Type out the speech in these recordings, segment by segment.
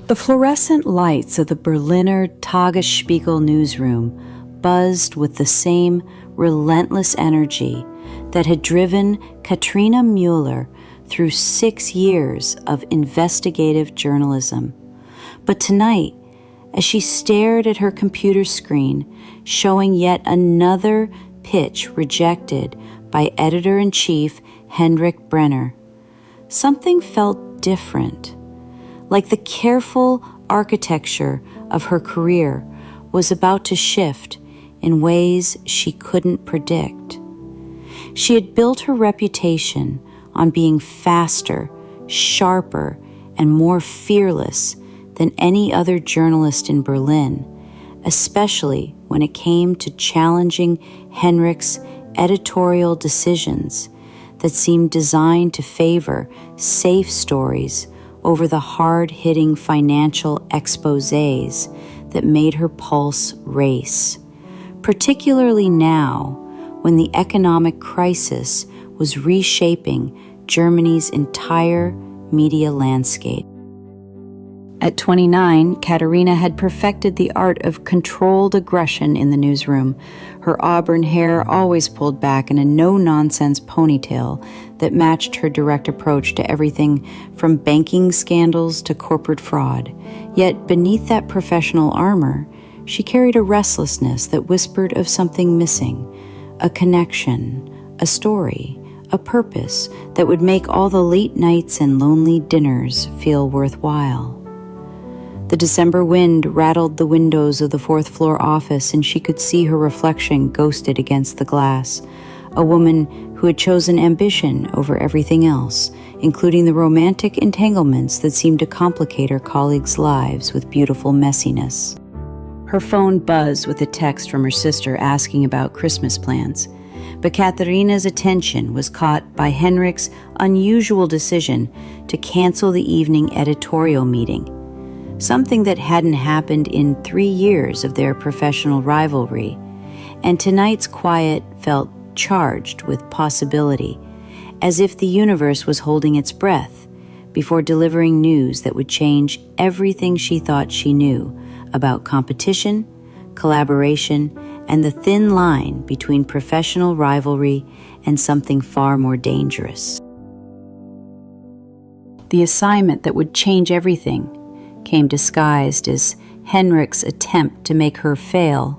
The fluorescent lights of the Berliner Tagesspiegel newsroom buzzed with the same relentless energy that had driven Katharina Müller through 6 years of investigative journalism. But tonight, as she stared at her computer screen, showing yet another pitch rejected by Editor-in-Chief Henrik Brenner, something felt different. Like the careful architecture of her career was about to shift in ways she couldn't predict. She had built her reputation on being faster, sharper, and more fearless than any other journalist in Berlin, especially when it came to challenging Henrik's editorial decisions that seemed designed to favor safe stories over the hard-hitting financial exposés that made her pulse race, particularly now when the economic crisis was reshaping Germany's entire media landscape. At 29, Katharina had perfected the art of controlled aggression in the newsroom, her auburn hair always pulled back in a no-nonsense ponytail that matched her direct approach to everything from banking scandals to corporate fraud. Yet beneath that professional armor, she carried a restlessness that whispered of something missing, a connection, a story, a purpose that would make all the late nights and lonely dinners feel worthwhile. The December wind rattled the windows of the fourth-floor office, and she could see her reflection ghosted against the glass, a woman who had chosen ambition over everything else, including the romantic entanglements that seemed to complicate her colleagues' lives with beautiful messiness. Her phone buzzed with a text from her sister asking about Christmas plans, but Katharina's attention was caught by Henrik's unusual decision to cancel the evening editorial meeting, something that hadn't happened in 3 years of their professional rivalry, and tonight's quiet felt charged with possibility, as if the universe was holding its breath before delivering news that would change everything she thought she knew about competition, collaboration, and the thin line between professional rivalry and something far more dangerous. The assignment that would change everything came disguised as Henrik's attempt to make her fail,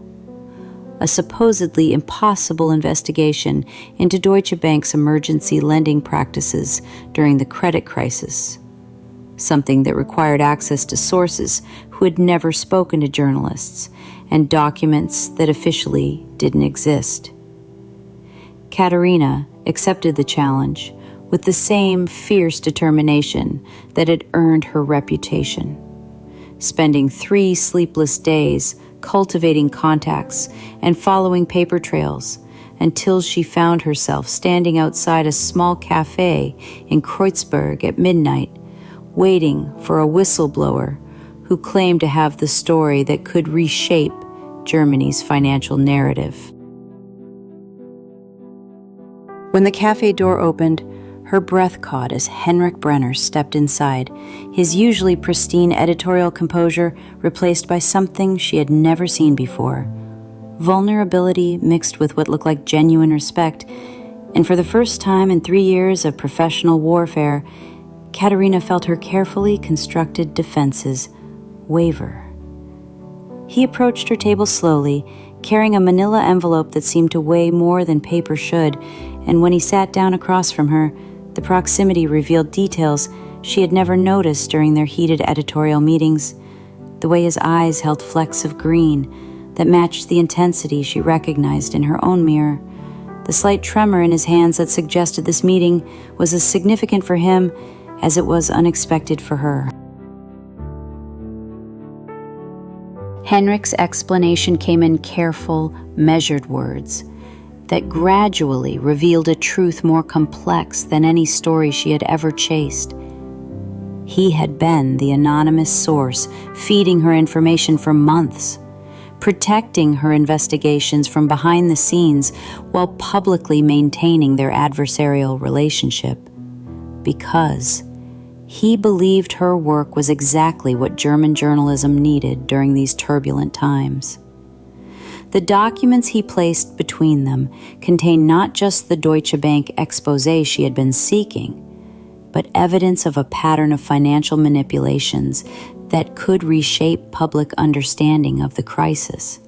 a supposedly impossible investigation into Deutsche Bank's emergency lending practices during the credit crisis, something that required access to sources who had never spoken to journalists and documents that officially didn't exist. Katharina accepted the challenge with the same fierce determination that had earned her reputation, spending 3 sleepless days cultivating contacts and following paper trails until she found herself standing outside a small café in Kreuzberg at midnight, waiting for a whistleblower who claimed to have the story that could reshape Germany's financial narrative. When the café door opened, her breath caught as Henrik Brenner stepped inside, his usually pristine editorial composure replaced by something she had never seen before. Vulnerability mixed with what looked like genuine respect, and for the first time in 3 years of professional warfare, Katharina felt her carefully constructed defenses waver. He approached her table slowly, carrying a manila envelope that seemed to weigh more than paper should, and when he sat down across from her, the proximity revealed details she had never noticed during their heated editorial meetings, the way his eyes held flecks of green that matched the intensity she recognized in her own mirror, the slight tremor in his hands that suggested this meeting was as significant for him as it was unexpected for her. Henrik's explanation came in careful, measured words that gradually revealed a truth more complex than any story she had ever chased. He had been the anonymous source feeding her information for months, protecting her investigations from behind the scenes while publicly maintaining their adversarial relationship, because He believed her work was exactly what German journalism needed during these turbulent times. The documents he placed between them contained not just the Deutsche Bank exposé she had been seeking, but evidence of a pattern of financial manipulations that could reshape public understanding of the crisis.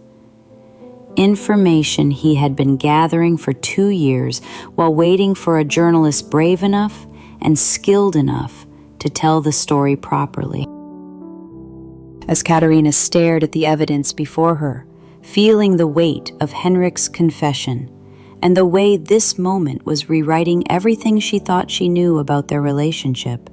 Information he had been gathering for 2 years while waiting for a journalist brave enough and skilled enough to tell the story properly. As Katharina stared at the evidence before her, feeling the weight of Henrik's confession and the way this moment was rewriting everything she thought she knew about their relationship,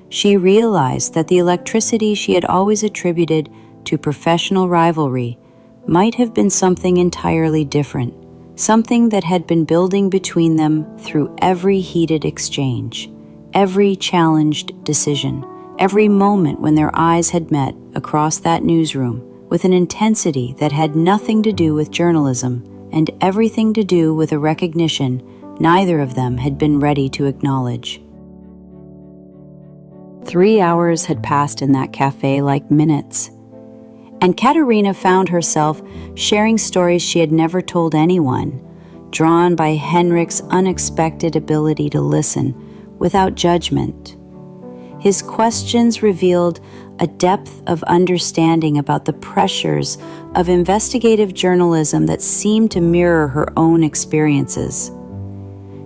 she realized that the electricity she had always attributed to professional rivalry might have been something entirely different, something that had been building between them through every heated exchange, every challenged decision, every moment when their eyes had met across that newsroom with an intensity that had nothing to do with journalism and everything to do with a recognition neither of them had been ready to acknowledge. 3 hours had passed in that café like minutes, and Katharina found herself sharing stories she had never told anyone, drawn by Henrik's unexpected ability to listen without judgment. His questions revealed a depth of understanding about the pressures of investigative journalism that seemed to mirror her own experiences.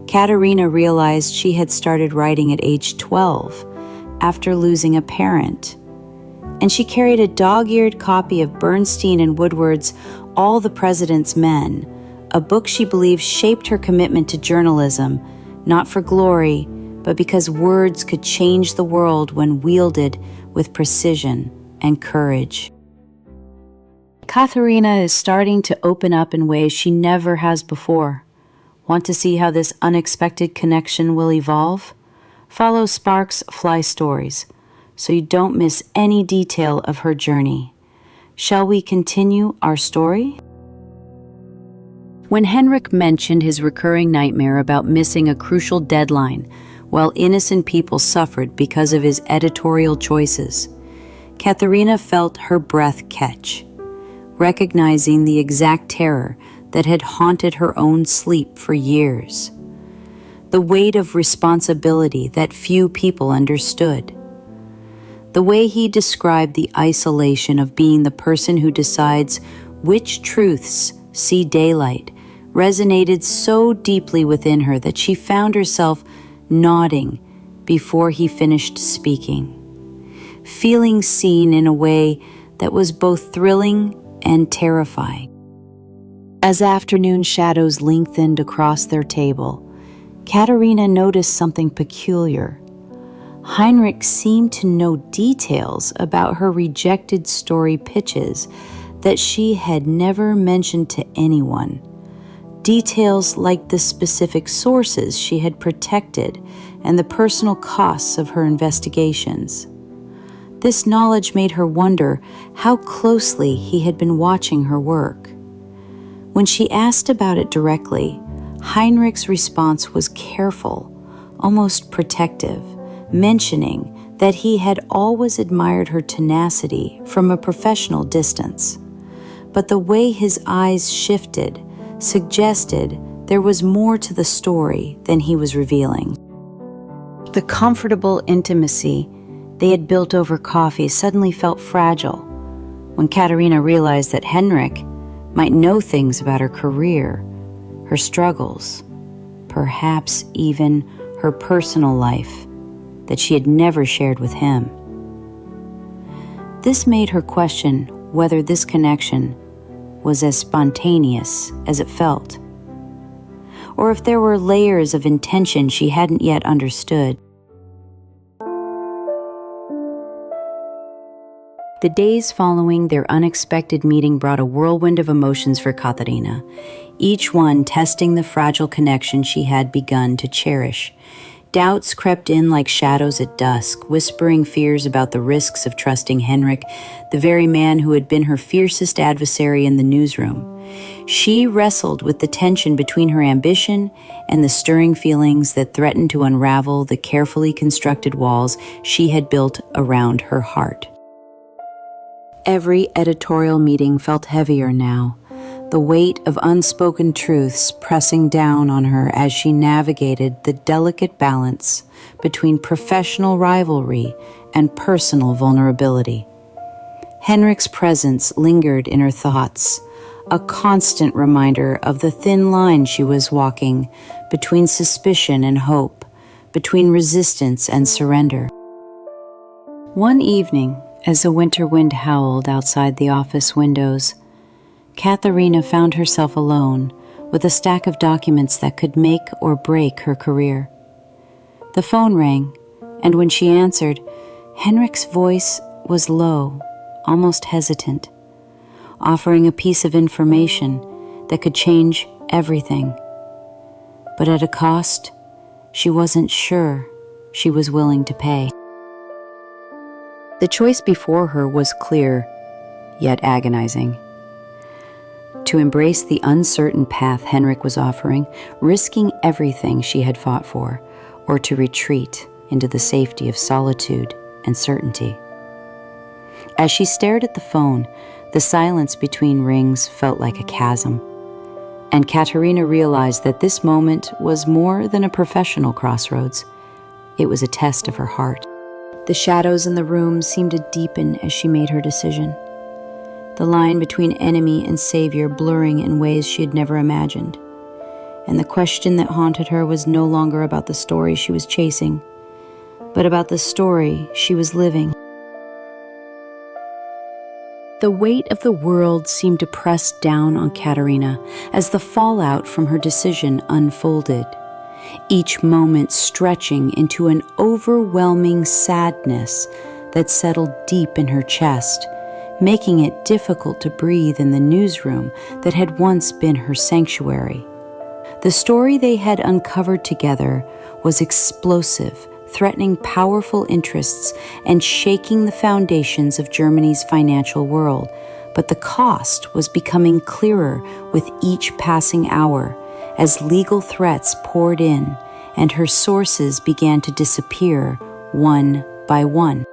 Katharina realized she had started writing at age 12 after losing a parent, and she carried a dog-eared copy of Bernstein and Woodward's All the President's Men, a book she believed shaped her commitment to journalism, not for glory, but because words could change the world when wielded with precision and courage. Katharina is starting to open up in ways she never has before. Want to see how this unexpected connection will evolve? Follow Sparks Fly Stories so you don't miss any detail of her journey. Shall we continue our story? When Henrik mentioned his recurring nightmare about missing a crucial deadline while innocent people suffered because of his editorial choices, Katharina felt her breath catch, recognizing the exact terror that had haunted her own sleep for years. The weight of responsibility that few people understood. The way he described the isolation of being the person who decides which truths see daylight resonated so deeply within her that she found herself nodding before he finished speaking, feeling seen in a way that was both thrilling and terrifying. As afternoon shadows lengthened across their table, Katharina noticed something peculiar. Henrik seemed to know details about her rejected story pitches that she had never mentioned to anyone. Details like the specific sources she had protected and the personal costs of her investigations. This knowledge made her wonder how closely he had been watching her work. When she asked about it directly, Henrik's response was careful, almost protective, mentioning that he had always admired her tenacity from a professional distance. But the way his eyes shifted suggested there was more to the story than he was revealing. The comfortable intimacy they had built over coffee suddenly felt fragile when Katharina realized that Henrik might know things about her career, her struggles, perhaps even her personal life that she had never shared with him. This made her question whether this connection was as spontaneous as it felt, or if there were layers of intention she hadn't yet understood. The days following their unexpected meeting brought a whirlwind of emotions for Katharina, each one testing the fragile connection she had begun to cherish. Doubts crept in like shadows at dusk, whispering fears about the risks of trusting Henrik, the very man who had been her fiercest adversary in the newsroom. She wrestled with the tension between her ambition and the stirring feelings that threatened to unravel the carefully constructed walls she had built around her heart. Every editorial meeting felt heavier now, the weight of unspoken truths pressing down on her as she navigated the delicate balance between professional rivalry and personal vulnerability. Henrik's presence lingered in her thoughts, a constant reminder of the thin line she was walking between suspicion and hope, between resistance and surrender. One evening, as the winter wind howled outside the office windows, Katharina found herself alone with a stack of documents that could make or break her career. The phone rang, and when she answered, Henrik's voice was low, almost hesitant, offering a piece of information that could change everything. But at a cost she wasn't sure she was willing to pay. The choice before her was clear, yet agonizing. To embrace the uncertain path Henrik was offering, risking everything she had fought for, or to retreat into the safety of solitude and certainty. As she stared at the phone, the silence between rings felt like a chasm, and Katharina realized that this moment was more than a professional crossroads. It was a test of her heart. The shadows in the room seemed to deepen as she made her decision, the line between enemy and savior blurring in ways she had never imagined. And the question that haunted her was no longer about the story she was chasing, but about the story she was living. The weight of the world seemed to press down on Katharina as the fallout from her decision unfolded, each moment stretching into an overwhelming sadness that settled deep in her chest, making it difficult to breathe in the newsroom that had once been her sanctuary. The story they had uncovered together was explosive, threatening powerful interests and shaking the foundations of Germany's financial world. But the cost was becoming clearer with each passing hour as legal threats poured in and her sources began to disappear one by one.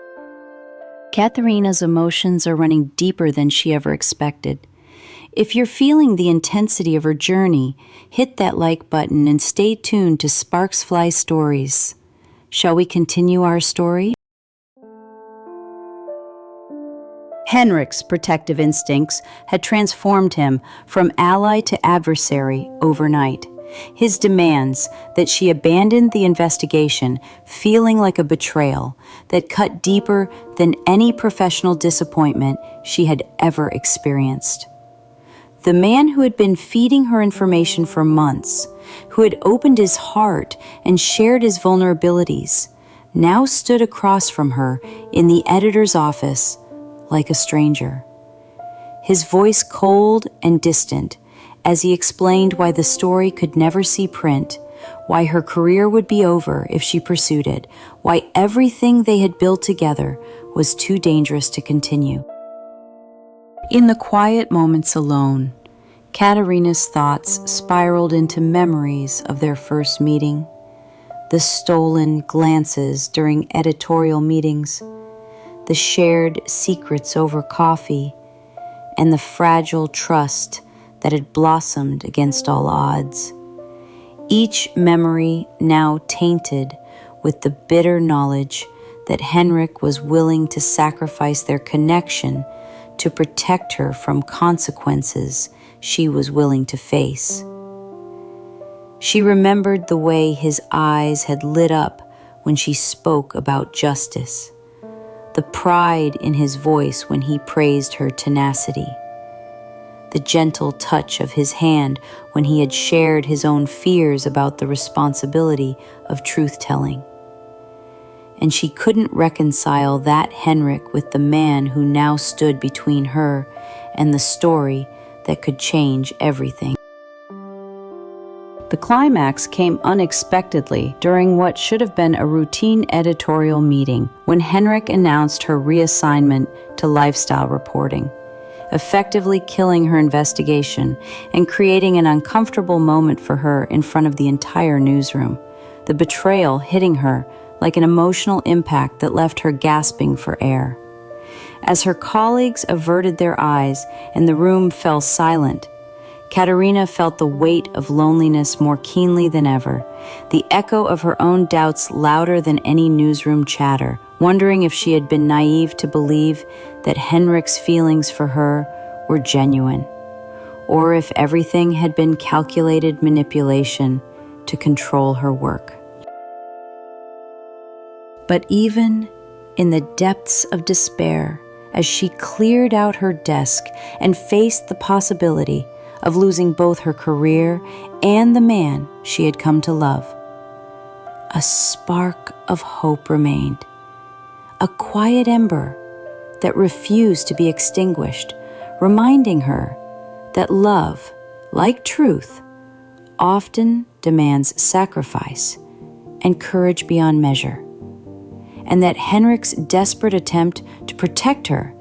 Katharina's emotions are running deeper than she ever expected. If you're feeling the intensity of her journey, hit that like button and stay tuned to Sparks Fly Stories. Shall we continue our story? Henrik's protective instincts had transformed him from ally to adversary overnight. His demands that she abandoned the investigation, feeling like a betrayal that cut deeper than any professional disappointment she had ever experienced. The man who had been feeding her information for months, who had opened his heart and shared his vulnerabilities, now stood across from her in the editor's office like a stranger. His voice cold and distant as he explained why the story could never see print, why her career would be over if she pursued it, why everything they had built together was too dangerous to continue. In the quiet moments alone, Katharina's thoughts spiraled into memories of their first meeting, the stolen glances during editorial meetings, the shared secrets over coffee, and the fragile trust that had blossomed against all odds. Each memory now tainted with the bitter knowledge that Henrik was willing to sacrifice their connection to protect her from consequences she was willing to face. She remembered the way his eyes had lit up when she spoke about justice, the pride in his voice when he praised her tenacity, the gentle touch of his hand when he had shared his own fears about the responsibility of truth-telling. And she couldn't reconcile that Henrik with the man who now stood between her and the story that could change everything. The climax came unexpectedly during what should have been a routine editorial meeting when Henrik announced her reassignment to lifestyle reporting, effectively killing her investigation and creating an uncomfortable moment for her in front of the entire newsroom, the betrayal hitting her like an emotional impact that left her gasping for air. As her colleagues averted their eyes and the room fell silent, Katharina felt the weight of loneliness more keenly than ever, the echo of her own doubts louder than any newsroom chatter, wondering if she had been naive to believe that Henrik's feelings for her were genuine, or if everything had been calculated manipulation to control her work. But even in the depths of despair, as she cleared out her desk and faced the possibility of losing both her career and the man she had come to love, a spark of hope remained, a quiet ember that refused to be extinguished, reminding her that love, like truth, often demands sacrifice and courage beyond measure, and that Henrik's desperate attempt to protect her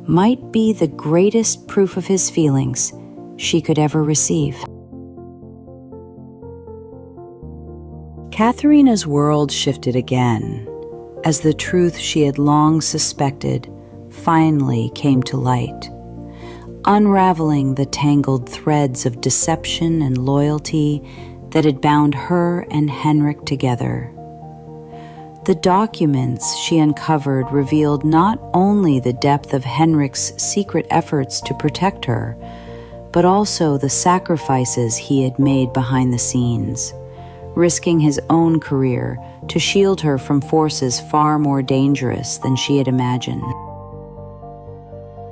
might be the greatest proof of his feelings she could ever receive. Katharina's world shifted again as the truth she had long suspected finally came to light, unraveling the tangled threads of deception and loyalty that had bound her and Henrik together. The documents she uncovered revealed not only the depth of Henrik's secret efforts to protect her, but also the sacrifices he had made behind the scenes, risking his own career to shield her from forces far more dangerous than she had imagined.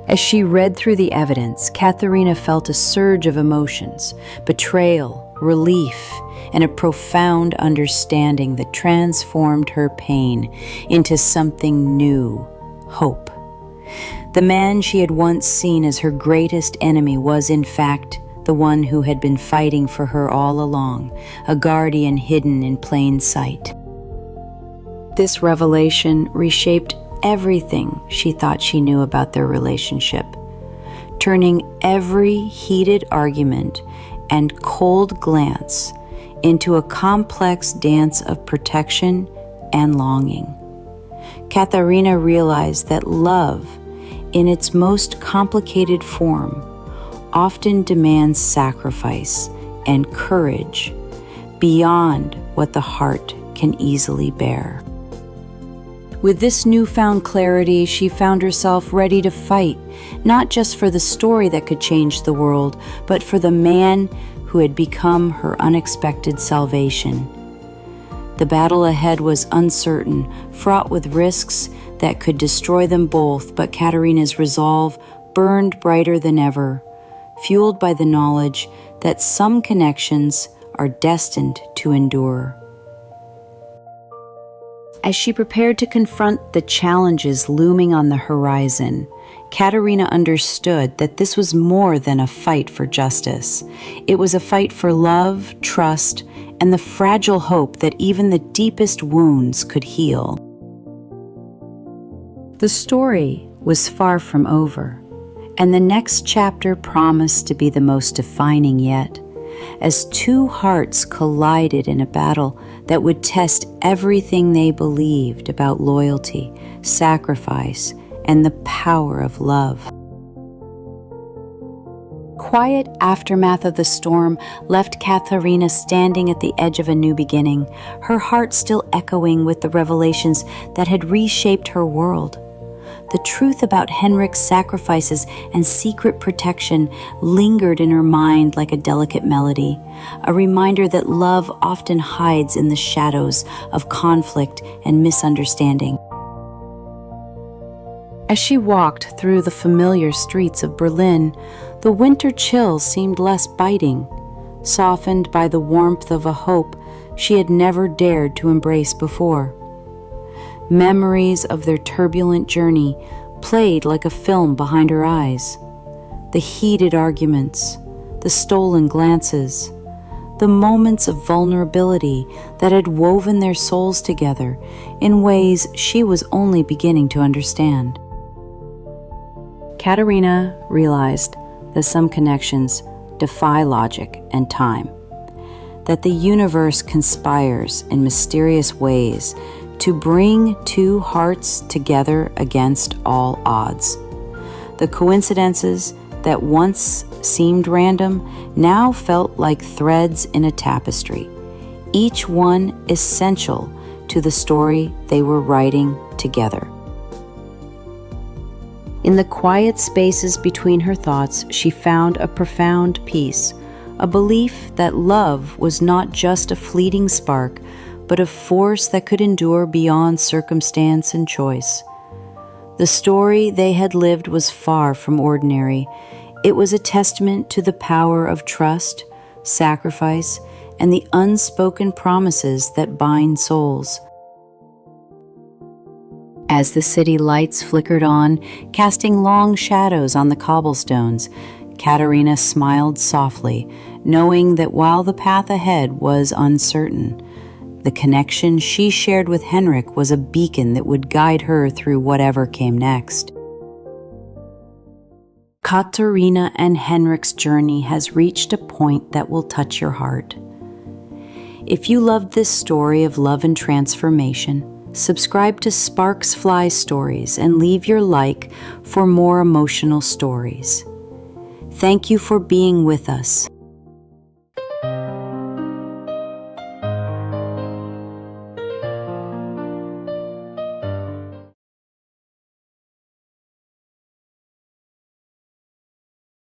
As she read through the evidence, Katharina felt a surge of emotions, betrayal, relief, and a profound understanding that transformed her pain into something new, hope. The man she had once seen as her greatest enemy was, in fact, the one who had been fighting for her all along, a guardian hidden in plain sight. This revelation reshaped everything she thought she knew about their relationship, turning every heated argument and cold glance into a complex dance of protection and longing. Katharina realized that love, in its most complicated form, often demands sacrifice and courage beyond what the heart can easily bear. With this newfound clarity, she found herself ready to fight, not just for the story that could change the world, but for the man who had become her unexpected salvation. The battle ahead was uncertain, fraught with risks that could destroy them both, but Katharina's resolve burned brighter than ever, fueled by the knowledge that some connections are destined to endure. As she prepared to confront the challenges looming on the horizon, Katharina understood that this was more than a fight for justice. It was a fight for love, trust, and the fragile hope that even the deepest wounds could heal. The story was far from over, and the next chapter promised to be the most defining yet, as two hearts collided in a battle that would test everything they believed about loyalty, sacrifice, and the power of love. Quiet aftermath of the storm left Katharina standing at the edge of a new beginning, her heart still echoing with the revelations that had reshaped her world. The truth about Henrik's sacrifices and secret protection lingered in her mind like a delicate melody, a reminder that love often hides in the shadows of conflict and misunderstanding. As she walked through the familiar streets of Berlin, the winter chill seemed less biting, softened by the warmth of a hope she had never dared to embrace before. Memories of their turbulent journey played like a film behind her eyes. The heated arguments, the stolen glances, the moments of vulnerability that had woven their souls together in ways she was only beginning to understand. Katharina realized that some connections defy logic and time, that the universe conspires in mysterious ways to bring two hearts together against all odds. The coincidences that once seemed random now felt like threads in a tapestry, each one essential to the story they were writing together. In the quiet spaces between her thoughts, she found a profound peace, a belief that love was not just a fleeting spark, but a force that could endure beyond circumstance and choice. The story they had lived was far from ordinary. It was a testament to the power of trust, sacrifice, and the unspoken promises that bind souls. As the city lights flickered on, casting long shadows on the cobblestones, Katharina smiled softly, knowing that while the path ahead was uncertain, the connection she shared with Henrik was a beacon that would guide her through whatever came next. Katharina and Henrik's journey has reached a point that will touch your heart. If you loved this story of love and transformation, subscribe to Sparks Fly Stories and leave your like for more emotional stories. Thank you for being with us.